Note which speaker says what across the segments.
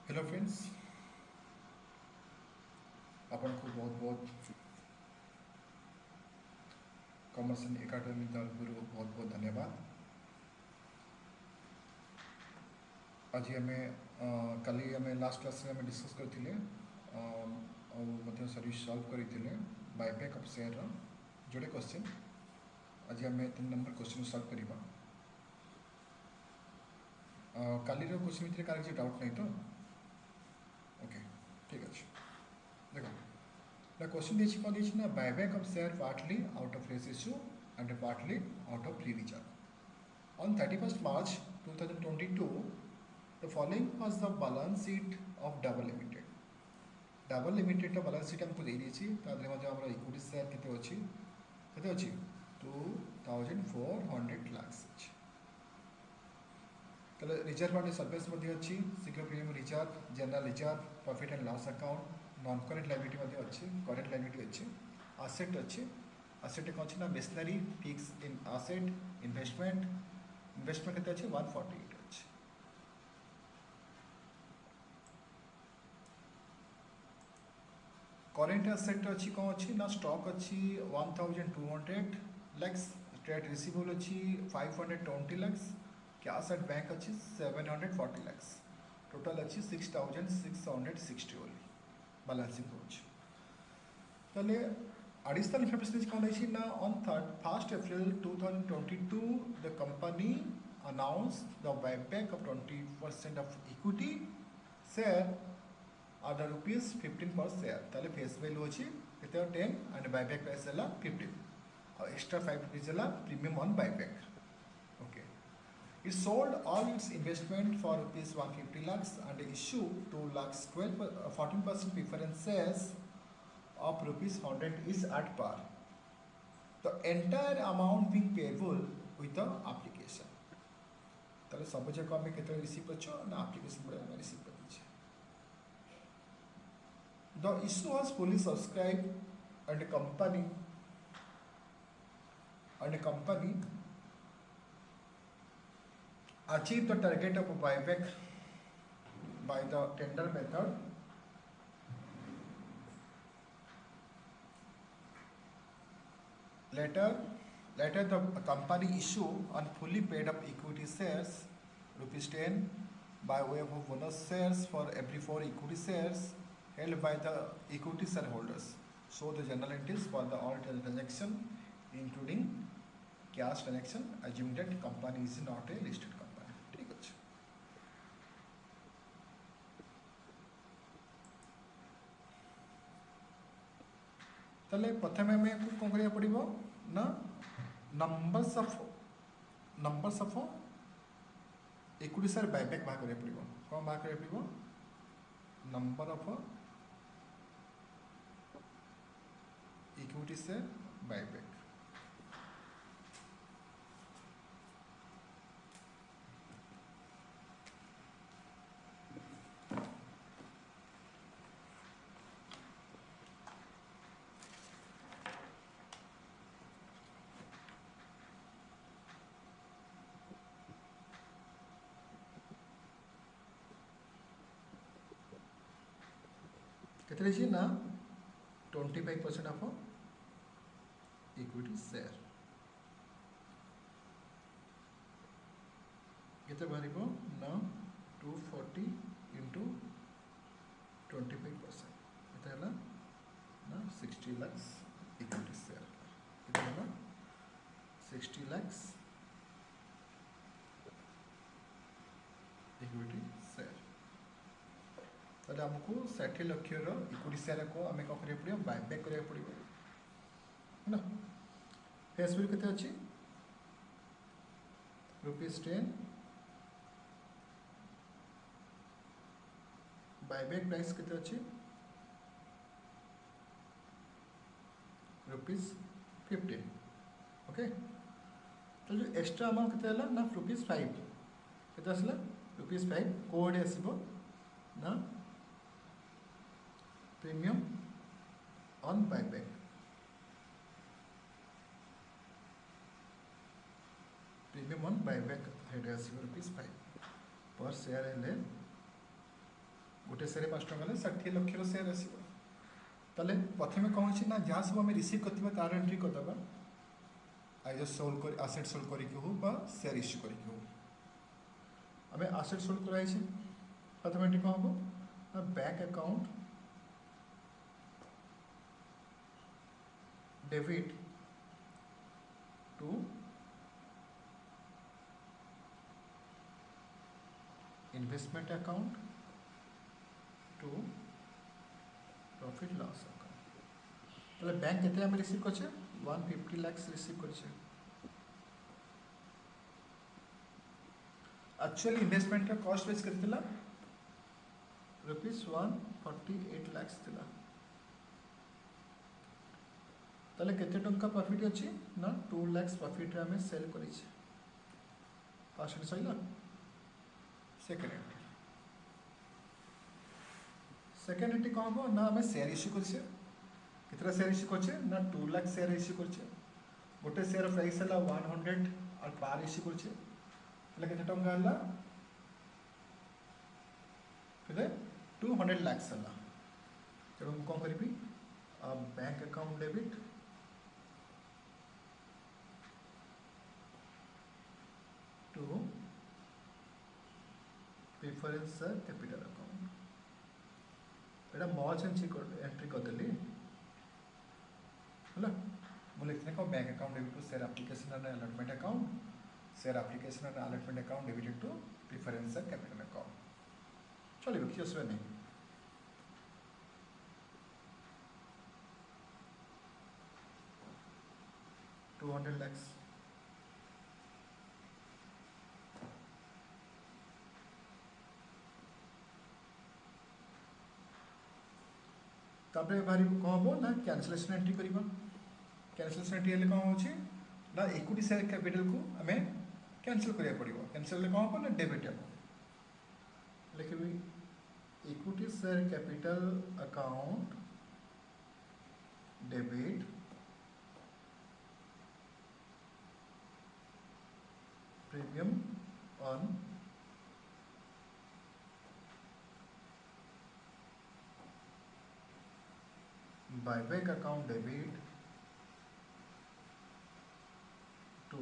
Speaker 1: Hello friends, आपको बहुत बहुत कमर्शियल एकाडेमी तरफ बहुत बहुत धन्यवाद। आज आम काली आम लास्ट क्लास में डिस्कस करते और सॉल्व करते बायबैक ऑफ शेयर जोड़े क्वेश्चन। आज आम 3 नंबर क्वेश्चन सॉल्व करवा। काली क्वेश्चन भितर कार किसी डाउट नहीं तो ओके ठीक अच्छे। देखो द क्वेश्चन देखिए कौन देखिए ना buyback of share partly out of fresh issue and partly out of free reserve on 31st March 2022 the following was the balance sheet of Double Limited. Double Limited टा balance sheet हमको दे दीची तादरे मध्य हमारा equity share कितने अच्छी 2400 lakhs अच्छी। তাহলে reserve and service মধ্যে ଅଛି secure premium reserve general reserve profit and loss account non current liability মধ্যে ଅଛି করেন্ট লাইবিলিটি ଅଛି আসেট ଅଛି আসেট କ'ଣ ଅଛି ନା মেশিনারি ফিক্স ইন আসেট ইনভেଷ୍ଟମେଣ୍ଟ କେତେ ଅଛି 148 ଅଛି। करेंट एसेट अच्छी कौन अच्छी ना स्टॉक अच्छी 1200 लैक्स ट्रेड रिसीवेबल अच्छी 520 लैक्स कैश एट बैंक अच्छी 740 लैक्स टोटल अच्छी 6660 ओनली बैलेंसिंग होले एडिशनल इनफॉरमेशन कौन है ना on 1st April 2022 the company announce the buyback of 20% of equity share at the rupees 15 per share ताले फेस वैल्यू अच्छी कितने 10 and buyback price है 15 और extra 5 rupees है premium on buyback. Okay, it sold all its investment for rupees 150 lakhs and issue 2 lakhs 14% preference shares of rupees 100 is at par. The entire amount being payable with the application. ताले सब जगह हमें कितने receive करछो ना application बड़े हमें receive कर दीजिए. The issue was fully subscribed and company achieved the target of buyback by the tender method. Later the company issue on fully paid up equity shares rupees 10 by way of bonus shares for every 4 equity shares held by the equity shareholders. So the journal entries for the all transaction including cash transaction assuming that company is not a listed company. ठीक है। ताले प्रथमे हमें कौन करिया पड़िबो ना numbers of equity share buyback बाहर करिया पड़िबो। कौन बाहर करिया पड़िबो number of equity share buyback. कितने जी ना 25% ऑफ equity share केते बाहरिबो ना 240 into 25% केते हला ना 60 lakhs equity share केते हला 60 lakhs equity share ताले हमको 60 लाख रो इक्विटी शेयर को हमें कौन करिया पड़ियो बायबैक करिया पड़ियो है ना। फेस वैल्यू कितने अच्छी रुपीज 10 बायबैक प्राइस कितने अच्छी रुपीज 15 ओके। तो जो एक्स्ट्रा अमाउंट कितने हला ना रुपीज 5 कितने आसला रुपीज 5 कोड आसीबो ना premium on buyback premium on buyback head आसीबो रुपीज 5 पर शेयर हेले गोटे सेयर 5 टका गले 60 लक्षर सेयर आसीबो ताले प्रथमे कौन अछि ना जहाँ सब आम रिसीव करथिबा तार एंट्री करदबा आइदर सोल्ड कर आसेट सोल्ड करिके हो बा शेयर इश्यू करिके हो आम आसेट सोल्ड कराइछे प्रथमे एंट्री कौन हम ना bank account debit to investment account to profit loss account ताले बैंक केते आम रिसीव करछे 150 लाख रिसीव करछे एक्चुअली इन्वेस्टमेंट का कॉस्ट बेस करथिला ₹148 लाख थिला ताले केते टंका प्रॉफिट अछि ना 2 लाख प्रॉफिट रे हमें सेल करिछे फर्स्ट सहीला सेकेंड एंट्री कौन हम ना हमें शेयर इश्यू करछे कितना शेयर इश्यू करछे ना 2 लाख शेयर इश्यू करछे गोटे शेयर प्राइस हला 100 और पार इश्यू करछे ताले केते टंका हला केते 200 लाख हला तेणु मु कौन करिबी bank account debit to preference capital account एटा मर्ज एंट्री करदेली है मुझे लिखने को bank account debit to share application and allotment account share application and allotment account debited to preference capital account चलिए किसी असुविधा नहीं 200 lakhs तापर बाहर कौन हम ना कैंसलेशन एंट्री करवा कैंसलेशन एंट्री हेल्ले कौन अच्छे ना इक्विटी शेयर कैपिटल को आम कैंसल करा पड़ो कैंसल कौन हम ना डेबिट हम लिखी equity share capital account debit premium on buyback account debit to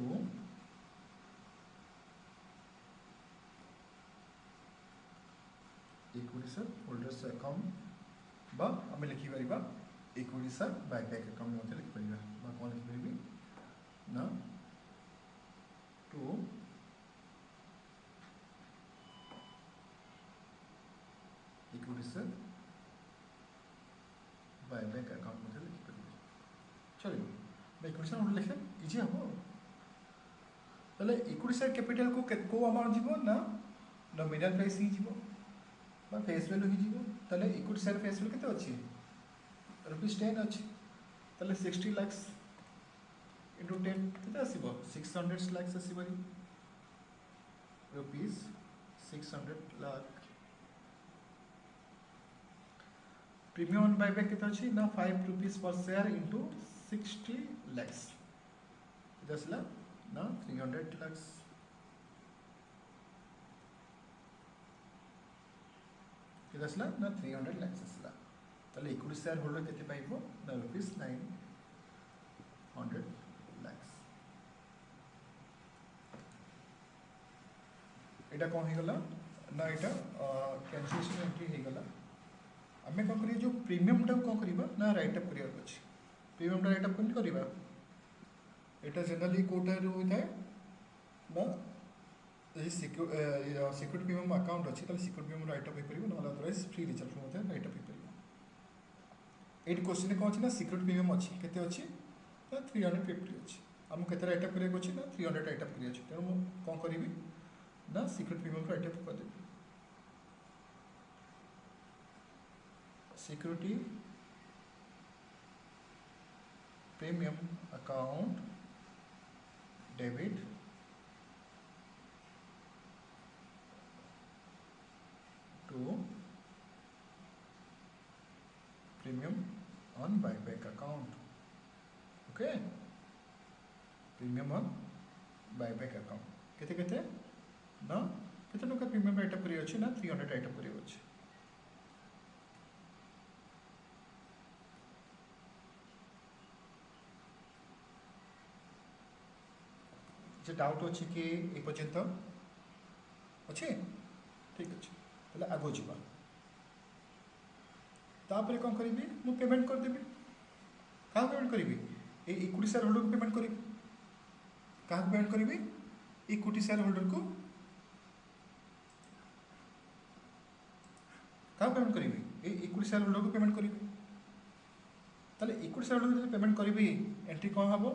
Speaker 1: equity sir holders account बा आम लिखि परिबा equity sir buyback account में लिखि परिबा बा कोन लिखि परिबी ना to equity sir buyback account में लिखिपारे चलो मैं इक्विटी शेयर लिखे इजी हम ताले इक्विटी शेयर कैपिटल को अमाउंट जीवो ना नॉमिनल प्राइस ही जीवो बा फेस वैल्यू ही जीवो ताले इक्विटी शेयर फेस वैल्यू केते अछि ₹10 अछि ताले 60 लाख इनटू 10 केते आसीबो 600 लाख आसीबो ₹600 लाख प्रीमियम ऑन बायबैक कितना अच्छी ना ₹5 पर शेयर इंटू 60 lakhs दसला ना 300 lakhs दसला ना 300 lakhs असला ताले इक्विटी शेयर होल्डर केते पाइबो ना ₹900 lakhs एटा कोन हे गला ना एटा कैंसिलेशन एंट्री हे गला आम कौन करिए जो प्रीमियम टा कौन करवा ना राइट अप करिया अछि प्रीमियम टा राइट अप कोन करवा एटा जनरली कोटा रो होता है ना ये सिक्योरिटी प्रीमियम अकाउंट अछि त सिक्योरिटी प्रीमियम राइट अप हे परिबो ना अदरवाइज फ्री रिजर्व होता है राइट अप हे परिबो एट क्वेश्चन कौन अछि ना सिक्योरिटी प्रीमियम अछि केते अछि ना 350 अछि हम केते राइट अप करिया अछि ना 300 राइट अप करिया अछि त हम कौन करिवि ना सिक्योरिटी प्रीमियम राइट अप कर देबी security premium account debit to premium on buyback account okay premium on buyback account केते केते ना केते टका प्रीमियम राइट अप करियो अछि ना 300 राइट अप करियो अछि जे डाउट अच्छे कि ए पर्यंत अच्छे ठीक अच्छे ताहले आगो जीवा तापर कौन करी मु पेमेंट करदेवी क्या पेमेंट करी ये इक्विटी शेयर होल्डर को पेमेंट करी क्या पेमेंट करी इक्विटी शेयर होल्डर को क्या पेमेंट करी ये इक्विटी शेयर होल्डर को पेमेंट करी ताहले इक्विटी शेयर होल्डर पेमेंट करी एंट्री कौन हम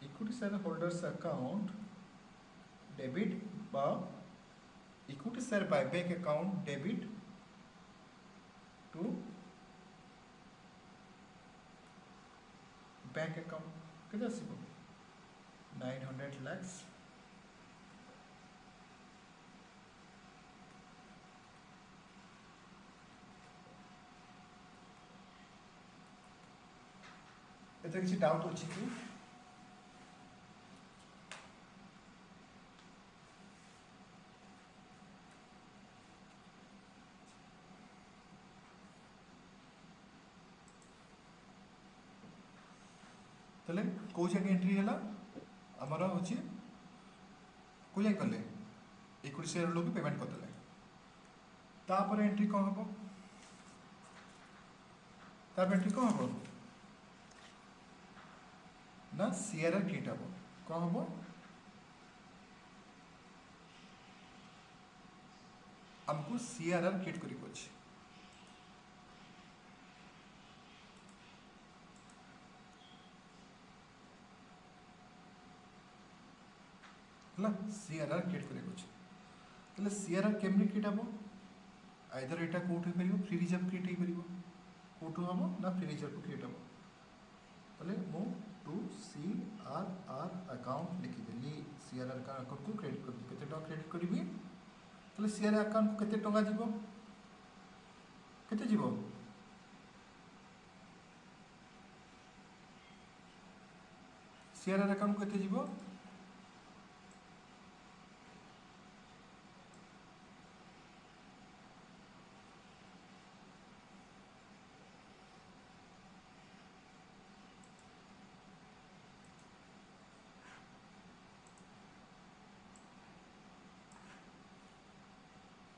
Speaker 1: equity share holders account debit बा equity share buyback account debit to bank account के 900 lakhs एते किसी डाउट अछि कि तले को जगह एंट्री हैला हमारा होची को जगह कले इक्विटी शेयर होल्डर को पेमेंट कर देले तापर एंट्री कौन हबो तापर एंट्री कौन हबो ना सीआरआर क्रिएट हबो कौन हबो हमको सीआरआर क्रिएट करी अछि हला सीआरआर क्रिएट करी अछि तले सीआरआर केमनी क्रिएट हबो आइदर एटा कोठ हो परिबो फ्री रिजर्व क्रिएट हो परिबो कोठ हबो ना फ्री रिजर्व क्रिएट हबो तले मो टू सीआरआर अकाउंट लिखि देली सीआरआर अकाउंट को क्रेडिट कर केते टका क्रेडिट करिबी तले सीआरआर अकाउंट को केते टका जीवो केते जीवो सीआरआर अकाउंट को केते जीवो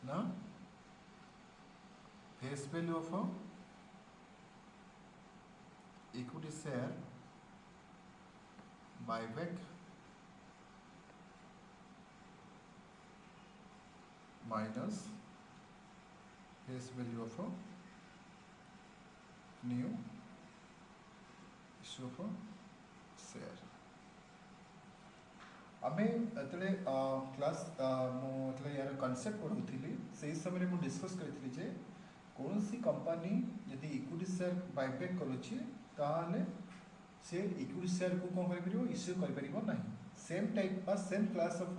Speaker 1: ना face value of equity share buyback minus face value of new issue of share आमे एतले क्लास मतलब यार कॉन्सेप्ट पढ़ुथिली से समय मु डिस्कस करथिली जे कोनसी कंपनी यदि इक्विटी शेयर बायबैक करूची ताले से इक्विटी शेयर को कोन करिवो इश्यू कर परिबो नाही सेम टाइप बा सेम क्लास ऑफ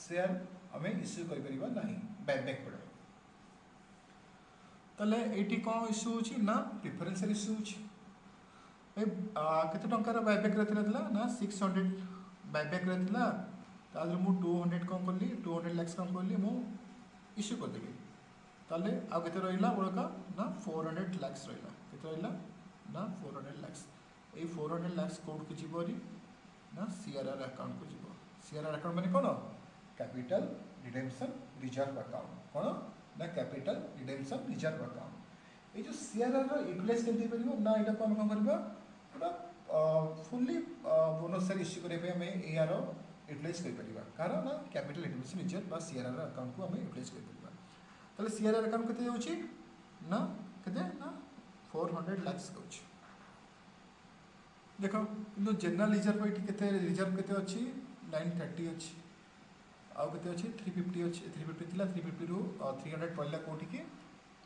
Speaker 1: शेयर हमें इश्यू कर परिबो नाही बायबैक पड़े तले एटी कोन इश्यू होची ना प्रेफरेंशियल इश्यू होची केते टंकार बायबैक रहथिला ना 600 बायबैक रहथिला तादर मु 200 कम करली 200 लाख कम करली मु इश्यू कर देबी ताले आ केते रहिला बड़का ना 400 लाख रहिला केते रहिला ना 400 लाख ए 400 लाख कोड को जीवरी ना सीआरआर अकाउंट को जीव सीआरआर अकाउंट माने कोन कैपिटल रिडेम्पशन रिजर्व अकाउंट कोन ना कैपिटल रिडेम्पशन रिजर्व अकाउंट ए जो सीआरआर रो यूटिलाइज केते परिबो ना एटा को हम कोन करबा पूरा फुल्ली बोनस शेयर इश्यू करे पे हमें एआर यूटिलाइज कर परिबा कारण ना कैपिटल रिडेम्पशन रिजर्व बा सीआरआर अकाउंट को हमें यूटिलाइज कर परिबा ताले सीआरआर अकाउंट केते होची ना केते ना 400 लाख होची देखो किंतु जनरल रिजर्व एटी केते रिजर्व केते अछि 930 अछि आउ केते अछि 350 अछि 350 थिला 350 रो 300 पड़ला कोठी के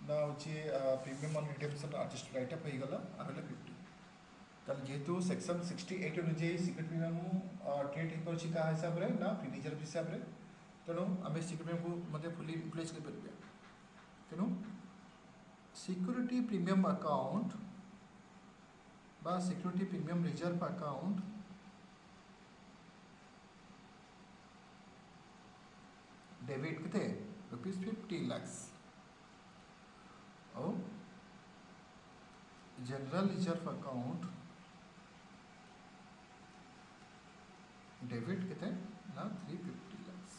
Speaker 1: ना होची premium on redemption artist right up हो गला आरले 50 ताले जेतु सेक्शन 68 अनुसार सिक्रेट प्रीमियम ट्रेड हे परछि का हिसाब रे ना फ्री रिजर्व हिसाब रे तेणु आम सिक्रेट प्रीमियम को मते फुली यूटिलाइज कर परिबे तेणु सिक्योरिटी प्रीमियम अकाउंट बा security premium reserve account debit किते ₹50 लाख और जनरल रिजर्व अकाउंट डेबिट केते ना 350 lakhs।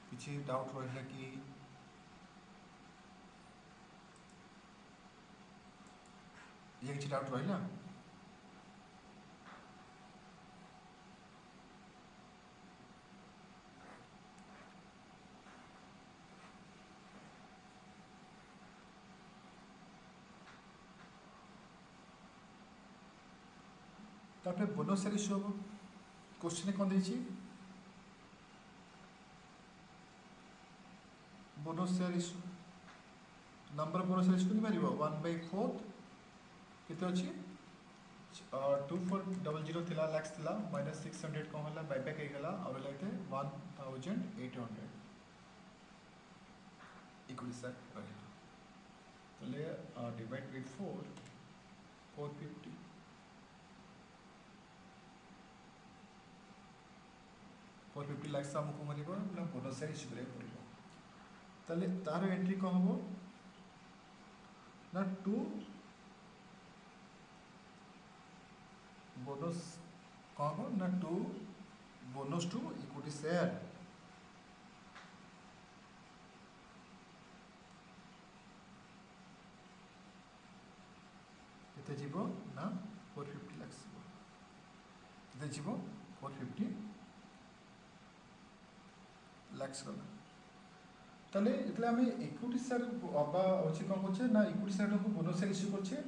Speaker 1: किसी डाउट रहा कि ये किसी डाउट रहा तापर बोनस शेयर इश्यू हम क्वेश्चन कौन देछि bonus share issue number of bonus share issue पारिबो 1/4 केते अछि 2400 थिला लाक्स थिला माइनस 600 कौन होला बायबैक हो गला और लगते 1800 इक्वल सर रहिला तले डिवाइड विथ 450 450 लाख आमको मारिबो ना बोनस शेयर इश्यू करे पड़िबो तले तार एंट्री कौन हम ना 2 बोनस कौन हम ना 2 बोनस टू इक्विटी शेयर केते जीवो ना 450 लाख जीवो केते जीवो 450 लाख गला ताले इतले आमे इक्विटी शेयर अबा अछि कोन करछे ना इक्विटी शेयर को बोनस शेयर इश्यू करछे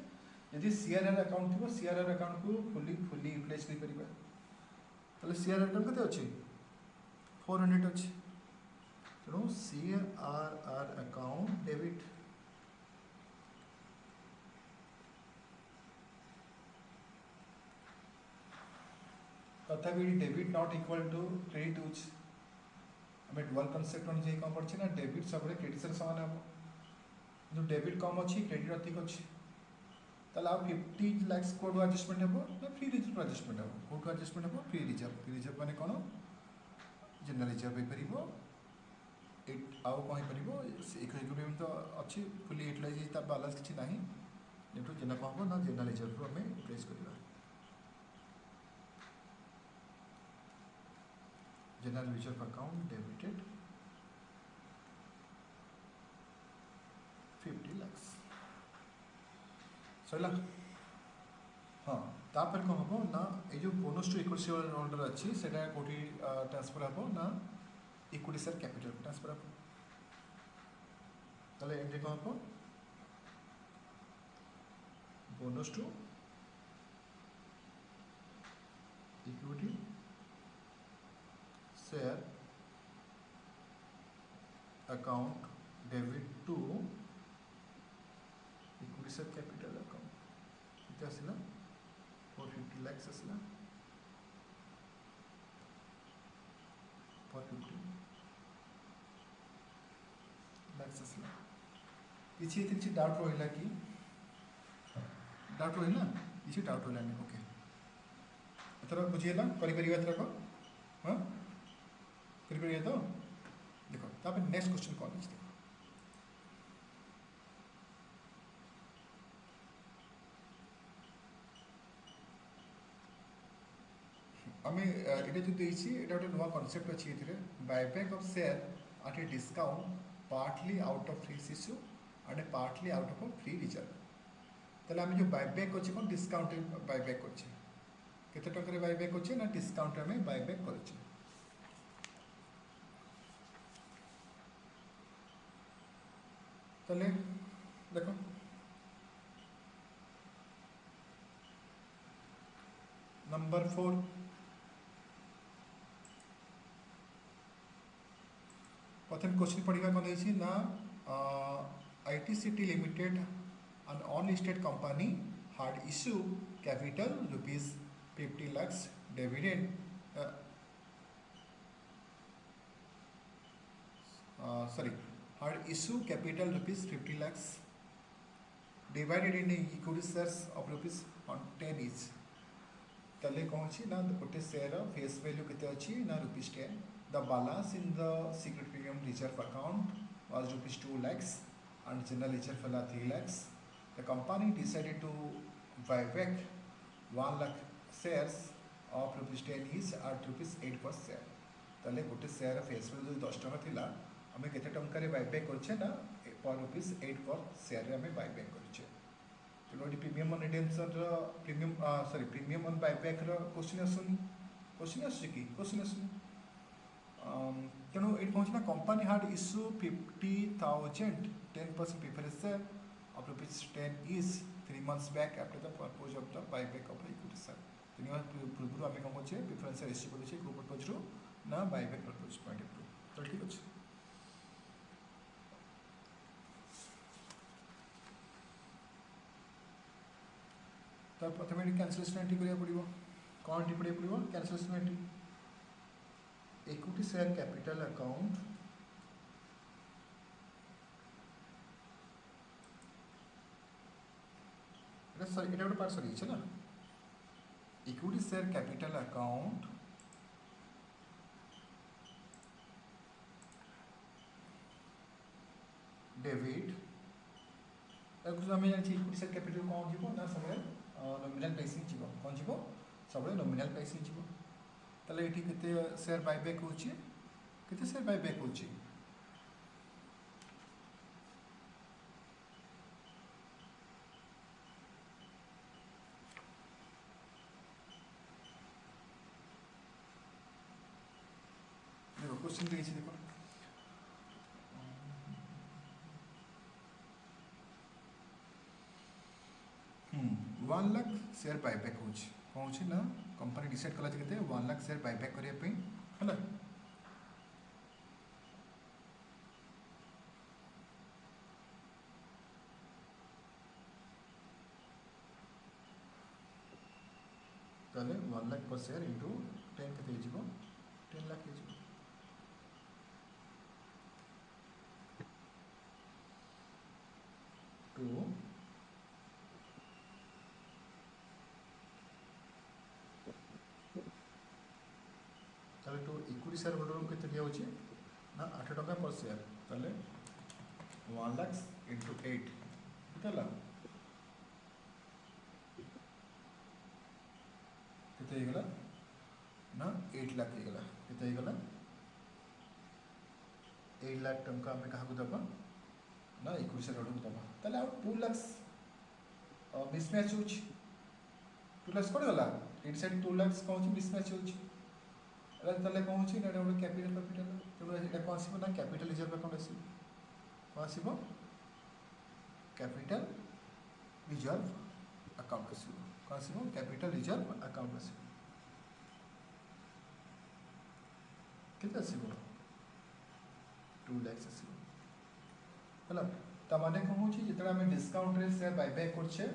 Speaker 1: यदि सीआरआर अकाउंट थी सीआरआर अकाउंट को फुली यूटिलाइज कर परिबा ताले सीआरआर अकाउंट केते अछि 400 अछि तेणु सीआरआर अकाउंट डेबिट तथापि debit not equal to credit होछि हमें डुअल कॉन्सेप्ट अनुसार कौन पड़े ना डेबिट सब क्रेडिट से सामान हम जो डेबिट कम अच्छी क्रेडिट अधिक अच्छी ताला 50 लाख कोड एडजस्टमेंट हेबो ना फ्री रिजर्व एडजस्टमेंट हेबो कोड एडजस्टमेंट हेबो फ्री रिजर्व माने कोन जनरल रिजर्व हे परिबो एट आउ कोन हे परिबो इक्विलिब्रियम तो अच्छी फुली यूटिलाइज ता बैलेंस किछि नाही जेटु जेना कहबो ना जनरल रिजर्व रो हमें यूटिलाइज करबा general reserve account debited 50 lakhs सैला हाँ तापर कौन हम ना ये जो bonus to equity share holder अच्छी सेटा कोठी ट्रांसफर हम ना इक्विटी शेयर कैपिटल ट्रांसफर हम ताले एंट्री कौन हम bonus to equity share account debit to equity share capital account किती आसिला 450 lakhs आसिला 450 lakhs आसिला किछि किछि डाउट रहिला कि डाउट रहिला किछि डाउट रहिला नहीं ओके एथरा बुझियला करि परिबा एथरा को हां करि परिबा तो देखो तापर नेक्स्ट क्वेश्चन कौन है आम ये जो देसी ये गोटे नुआ कनसेप्ट अच्छी ये buyback of share eight a discount partly out of free issue and partly out of free reserve ताले आम जो बायबैक अच्छे कौन डिस्काउंट बायबैक अच्छे केते टंका बायबैक अच्छे ना डिस्काउंट आम बायबैक करे ताले देखो नंबर 4 प्रथम क्वेश्चन पढ़ा कौन है ना ITCT limited an unlisted company had issued capital rupees 50 lakhs dividend had issued capital rupees 50 lakhs divided in equity shares of rupees 10 each तले कौन छी ना गोटे शेयर फेस वैल्यू केते अछि ना ₹10 the balance in the secret premium reserve account was ₹2 lakhs and general reserve fella 3 lakhs. The company decided to buy back 1 lakh shares of rupees 10 each at rupees 8 per share. ताले गोटे share face value जो 10 टका थिला आमे केते टंका रे buyback करछे ना पर रुपीस 8 पर शेयर रे आमे बायबैक करछे तेणु ये premium on redemption premium sorry premium on buyback question आसुनी कि क्वेश्चन आसुनी तेणु ये कौन ना company had issue 50,000 10% preference share of rupees 10 is 3 months back after the purpose of the buyback of equity share. तेणु पूर्व आम कौन करे प्रिफरेंस शेयर इश्यू करें को पर्पज रू ना buyback purpose point of view तो ठीक अच्छे तो प्रथम ये कैंसलेशन एंट्री करा पड़ो कौन एंट्री पड़ा पड़ो cancellation entry equity share capital account sorry এটা গোটে পার্ট সরি আছে না equity share capital account debit कुछ आम जानी इक्विटी शेयर कैपिटल कौन जीव ना सब नॉमिनल प्राइसिंग जीव कौन जीव सब नॉमिनल प्राइसिंग जीव ताले ये केते शेयर बायबैक होची केते शेयर बायबैक होची देखो क्वेश्चन देखिए देखो 1 लाख शेयर बायबैक होची कौन होची ना कंपनी डिसाइड कला जे केते 1 लाख शेयर बायबैक करिया पे हला ताले 1 लाख पर शेयर इनटू 10 केते हिजिबो 10 लाख हिजिबो टू ताले टू इक्विटी शेयर होल्डर को केते दिया होची ना 8 टका पर शेयर ताले 1 लाख इनटू 8 केते ला केते हेगला ना 8 लाख हेगला केते हेगला 8 लाख टंका हमें कहा को दबा ना इक्विटी शेयर होल्डर को दबा ताले आउ 2 लाख मिसमैच होची 2 लाख कोड गला इट साइड 2 लाख कौन मिसमैच होची ताले कौन होची ना गोटे कैपिटल तेणु एटा कौन आसो ना कैपिटल रिजर्व अकाउंट आसो कौन आसो कैपिटल रिजर्व अकाउंट आसो कौन आसो कैपिटल रिजर्व अकाउंट आसो केते आसो 2 लाख आसो हला ता माने कौन होची जेतरा हम डिस्काउंट रे शेयर बायबैक करछे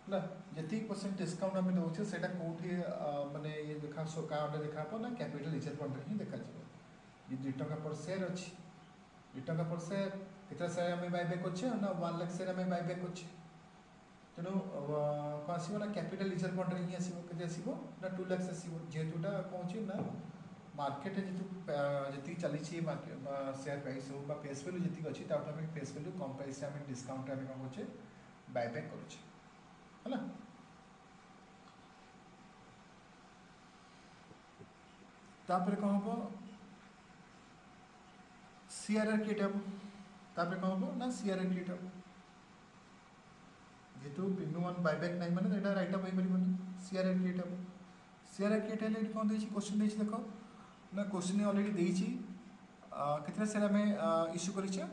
Speaker 1: हला जति परसेंट डिस्काउंट हम दोछे सेटा कोठी माने ये देखा सो कार्ड देखा पर ना कैपिटल रिजर्व फंड ही देखा जिवो ये 2 टका पर शेयर अछि 2 टका पर शेयर केतना शेयर हम बायबैक करछे ना 1 लाख शेयर हम बायबैक करछे तेणु कौन आसो ना कैपिटल रिजर्व फंड ही आसो केते आसो ना 2 लाख आसो जेतुटा कौन छी ना मार्केट जी चली मार्केट शेयर प्राइस हो फेस वैल्यू जी अच्छी तामें फेस वैल्यू कम प्राइस से आम डिस्काउंट आम कौन करे बायबैक करुचे है तापर कौन हम सीआरआर क्रिएट हम तापर कौन हम ना सीआरआर क्रिएट हम जेहेतु प्रीमियम ऑन बायबैक नहीं माने एटा राइट अप हो परिबनी सीआरआर क्रिएट हम सीआरआर क्रिएट हेले कौन देछि क्वेश्चन देछि देखो ना क्वेश्चन ऑलरेडी देछि कितना शेयर आम इश्यू करिछे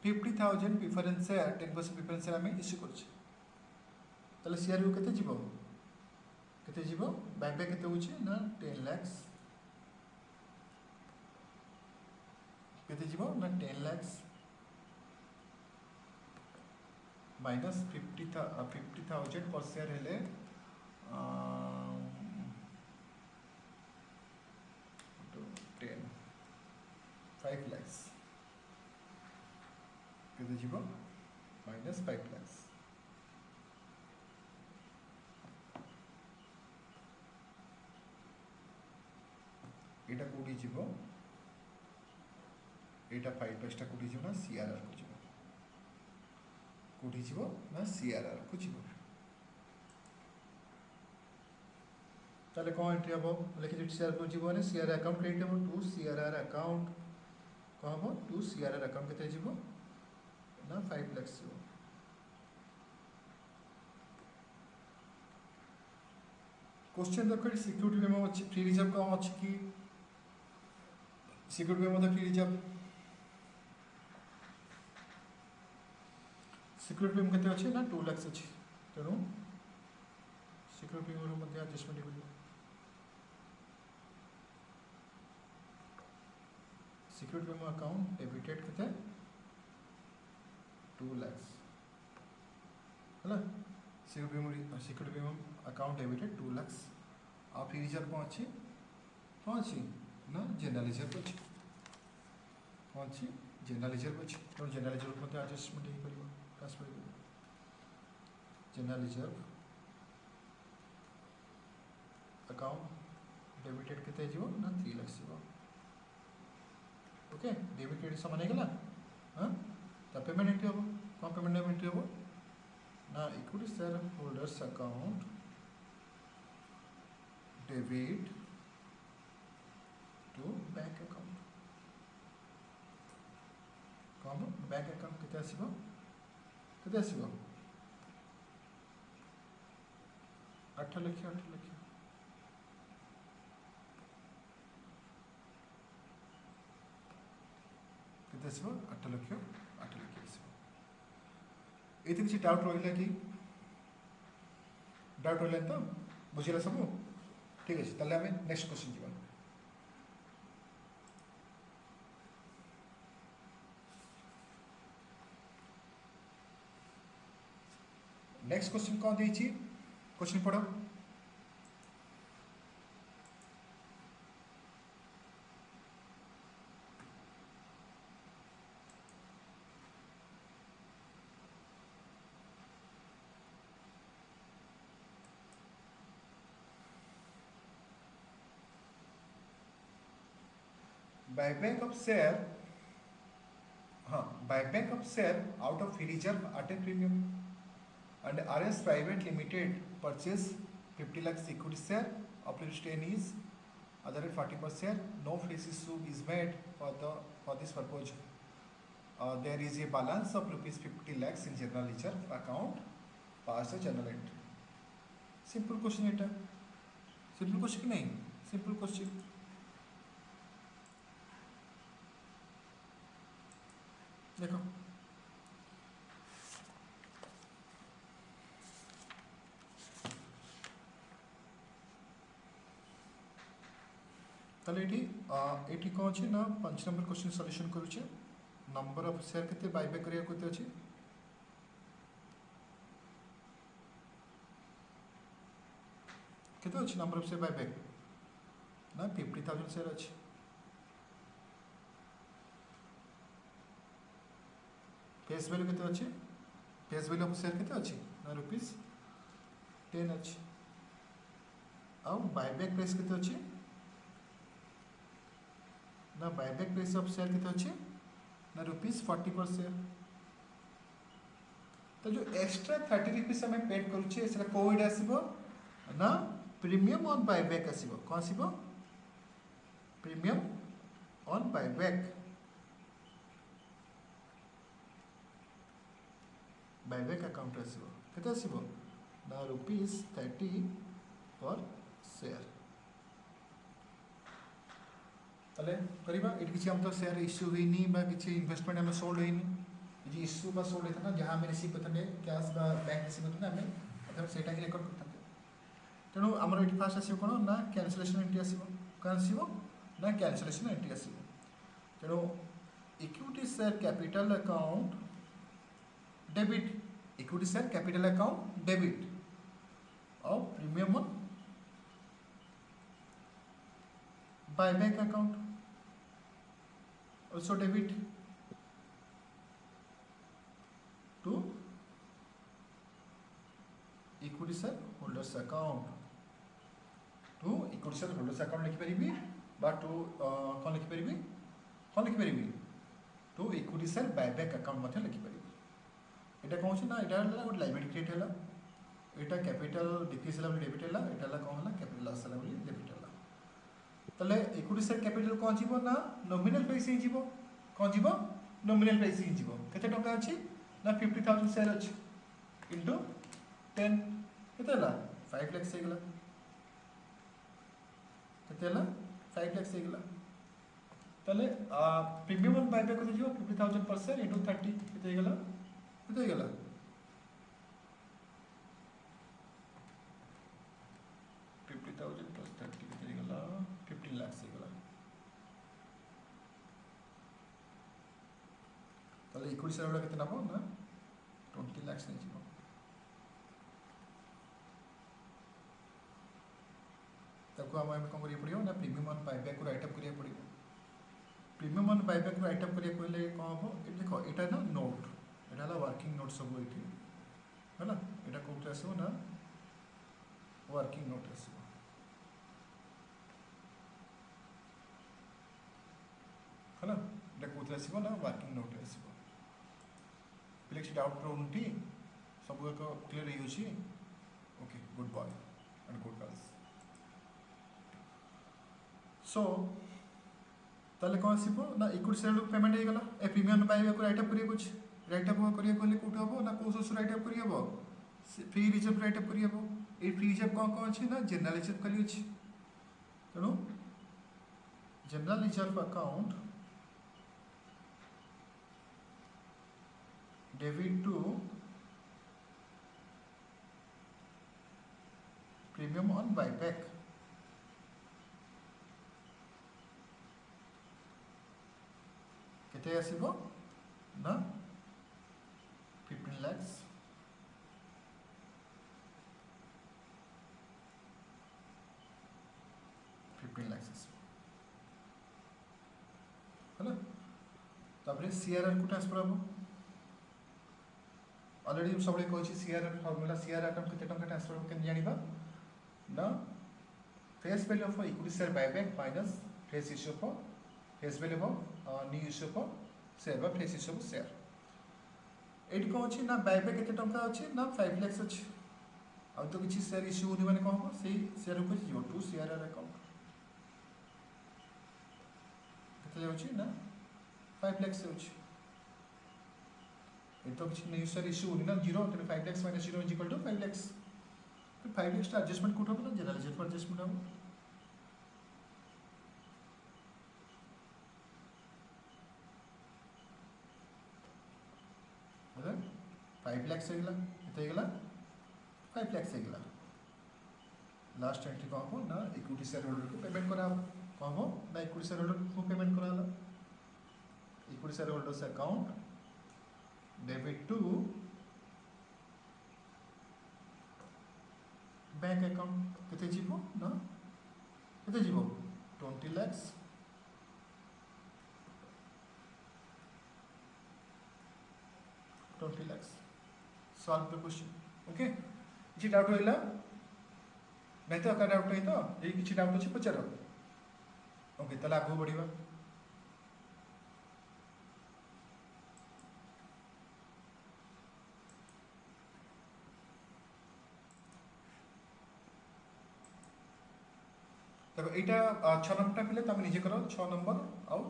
Speaker 1: 50,000 प्रिफरेंस शेयर 10% प्रिफरेंस शेयर आम इश्यू करिछे ताले सीआरयू केते जीवो बायबैक केते होछि ना 10 लाख केते जीवो ना 10 लाख माइनस 50,000 पर शेयर हेले 10 5 lakhs केते जीवो माइनस 5 lakhs एटा कोडी जीवो एटा 5x टा कोठी जीव ना CRR को जीव कोठी जीव ना CRR को जीव ताले कौन एंट्री हबो लेखि जे CRR को जीव ने CRR अकाउंट क्रेडिट हबो टू CRR अकाउंट कौन हबो टू CRR अकाउंट केते जीव ना 5 लाख जीव क्वेश्चन देखो सिक्योरिटी मेमो अछि फ्री रिजर्व कम अछि कि security memo free reserve security memo केते अछि ना 2 लाख अछि तेनु सिक्योरिटी मेमो मध्ये एडजस्टमेंट करियो सिक्योरिटी मेमो अकाउंट डेबिटेड केते 2 लाख हला security memo account debited 2 lakh आ फ्री रिजर्व कौन अछि कौन अछि ना जनरल रिजर्व अछि कौन अछि जनरल रिजर्व अछि तो जनरल रिजर्व मध्ये एडजस्टमेंट हे करियो ट्रांसफर करियो जनरल रिजर्व अकाउंट डेबिटेड केते जीवो ना 3 लाख जीवो ओके डेबिट क्रेडिट समान हे गेला हां त पेमेंट एंट्री हबो कौन पेमेंट एंट्री हबो ना equity share holders account debit to bank account कौन बैंक अकाउंट केते आसीबो 8 लाख केते आसीबो 8 लाख आसीबो एते किसी डाउट रहिला कि डाउट रहिला तो बुझिला सब ठीक अछि तले हमें नेक्स्ट क्वेश्चन जीवा नेक्स्ट क्वेश्चन कौन देछि क्वेश्चन पढ़ो buyback of share buyback of share out of free reserve at a premium and RS Private Limited purchase 50 lakhs equity share of retain is other at 40 per share. No face issue is made for this purpose. There is a balance of rupees 50 lakhs in general reserve account past a journal entry. Simple question এটা simple question কি नहीं simple question देखो তাহলে এটি কোন আছে না 5 নম্বর question solution करूचे नंबर ऑफ शेयर केते बायबैक करिया केते अछि केते अछि नंबर ऑफ शेयर बायबैक ना 50000 शेयर अछि फेस वैल्यू केते अछि फेस वैल्यू ऑफ शेयर केते अछि ना रुपीस 10 अछि आ बायबैक प्राइस केते अछि ना बायबैक प्राइस ऑफ शेयर कितना अच्छे ना रुपीस 40 पर शेयर तो जो एक्स्ट्रा 30 रुपीस हमें पेड करूचे सेटा कोड आसीबो ना प्रीमियम ऑन बायबैक आसीबो कोन आसीबो प्रीमियम ऑन बायबैक अकाउंट आसीबो केते आसीबो ना रुपीस 30 पर शेयर ताले करिबा एट किछि हम तो शेयर इश्यू होइनी बा किछि इन्वेस्टमेंट हम सोल्ड होइनी जे इश्यू बा सोल्ड हेतना जहां हम रिसीव करथने कैश बा बैंक रिसीव करथने हमें मतलब सेटा ही रेकॉर्ड करथने तेनु हमर एट फास्ट आसीबो कोन ना कैंसिलेशन एंट्री आसीबो कोन आसीबो ना कैंसिलेशन एंट्री आसीबो तेनु equity share capital account debit equity share capital account debit और premium on buyback account also debit to equity share holders account to equity share holders account लिखि परिबी बा to कौन लिखि परिबी to equity share buyback account मध्य लिखि परिबे एटा कोन छै ना एटा हला गोटे लायबिलिटी क्रिएट हला एटा कैपिटल डिक्रीज हला डेबिट हला एटा हला कोन हला कैपिटल लॉस हला डेबिट हला तले इक्विटी शेयर कैपिटल कोन जीवो ना नॉमिनल प्राइस ही जीवो कोन जीवो नॉमिनल प्राइस ही जीवो केते टका अछि ना 50000 शेयर अछि इनटू 10 केते हला 5 लाख से गेला केते हला 5 लाख से गेला तले प्रीमियम ऑन बायबैक होते जीवो 50000 पर शेयर इनटू 30 केते गेला 50,000 plus 30 केते गेला 15 लाख से गेला तले इक्विटी शेयर केते नबो ना 20 लाख से जीवो ताको हम कोन करिया पड़ियो ना प्रीमियम ऑन बायबैक को राइट अप करिया पड़ियो premium on buyback right up करिया पड़ले कोन हो देखो एटा ना नोट एटा हला वर्किंग नोट सब एठी हैला एटा कोते आसो ना वर्किंग नोट आसो हैला एटा कोते आसो ना वर्किंग नोट आसो प्लेक्स डाउट रोनटी सब को क्लियर हो छी okay good boy and good girls so ताले कौन सिपो ना इक्विटी शेयर पेमेंट हे गला ए प्रीमियम पाइबे को राइट अप करिए कुछ राइट अप करिए कोले कोट हबो ना को सोर्स राइट अप करिए हबो फ्री रिजर्व राइट अप करिए हबो ए फ्री रिजर्व कौन अछि ना जनरल रिजर्व कली अछि तनो general reserve account debit to premium on buyback केते आसीबो ना 15 lakhs है ना सीआरआर को ट्रांसफर हम ऑलरेडी सब कही सीआरआर फॉर्मूला सीआरआर अकाउंट केते टका ट्रांसफर हम केन जानिबा ना face value of equity share buyback minus face issue of face value of new issue of share बा फेस इश्यू ऑफ शेयर एटी कौन अच्छी ना बायबैक केते टका अच्छी ना 5 लाख अच्छी आ तो किसी शेयर इश्यू होनी माने कौन से शेयर को जीरो टू सीआरआर अकाउंट केते जाउची ना 5 लाख से होची ए तो किसी न्यू शेयर इश्यू होनी ना जीरो तो 5 lakh minus 0 is equal to 5 lakh तो 5 लाख का एडजस्टमेंट कोट हो ना जनरल रिजर्व एडजस्टमेंट हो मतलब 5 लाख से गला कितने गला 5 लाख से गला लास्ट एंट्री कौन हो ना इक्विटी शेयर होल्डर को पेमेंट करा कौन हो ना इक्विटी शेयर होल्डर को पेमेंट करा ला equity share holders account debit to bank account कितने जीवो ना कितने जीवो 20 lakhs solve the question okay किसी डाउट होइला नहीं तो का डाउट नहीं तो ये किसी डाउट अछि पचारो ओके तला आगो बढ़िबा देखो एटा 6 नंबर पिले तुम निजे करो 6 नंबर आउ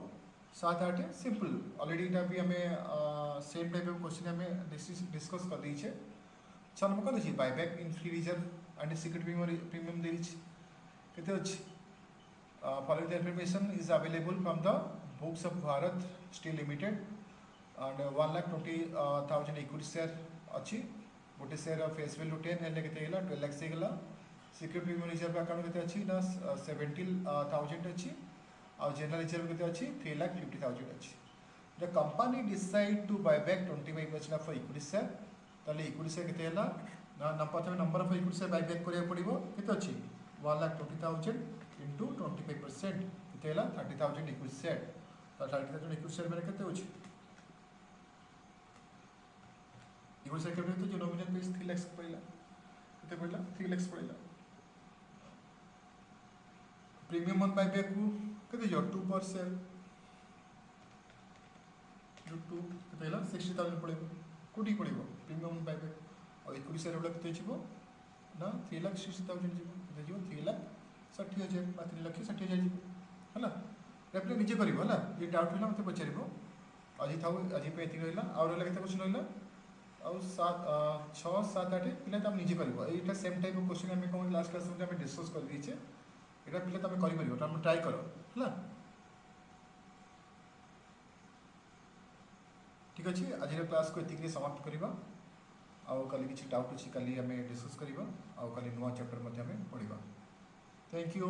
Speaker 1: 7 8 सिंपल ऑलरेडी एटा भी हमें सेम टाइप ऑफ क्वेश्चन हमें डिस्कस कर दी छे 6 नंबर कर दी buyback in free reserve and secret premium दे छी केते अछि following the information is available from the books of Bharat Steel Limited and 1,20,000 equity share अच्छी गोटे शेयर फेस वैल्यू 10 हेले केते गेला 12 लाख से गेला सीक्रेट प्रीमियम रिजर्व अकाउंट केते अछि ना 70,000 अछि और जनरल रिजर्व केते अछि 3,50,000 अछि the company decide to buy back 25% of equity share तले इक्विटी शेयर केते हला ना number of equity share buy back करिया पड़िबो केते अछि 1,20,000 into 25% केते हला 30,000 इक्विटी शेयर तो 30,000 इक्विटी शेयर में केते अछि इक्विटी शेयर केते तो जो नॉमिनल प्राइस 3 लाख पड़िला केते पड़िला 3 लाख पड़िला प्रीमियम ऑन बाय बैक को केते जो 2 पर शेयर
Speaker 2: टू केते होला 60,000 पड़ेबो कोटी पड़ेबो प्रीमियम पाइबे और इक्विटी शेयर होल्डर केते छिबो ना 3,60,000 जीवो केते जीवो 3,60,000 बा 3,60,000 जीवो हला रेप्ले निजे करिवो हला ये डाउट होला मते पचारिबो आज थाउ आज पे एति रहला और रहला केते क्वेश्चन रहला और 6 7 8 पिला तम निजे करिवो एटा सेम टाइप ऑफ क्वेश्चन हमें कोन लास्ट क्लास में हमें डिस्कस कर दीचे एटा पिला तमे करि परिबो तमे ट्राई करो हला ठीक अच्छे आज क्लास को एतिक समाप्त करवा आउ कल किसी डाउट अच्छी कल आम डिस्कस करवा आउ कल नुआ चैप्टर पढ़ा थैंक यू।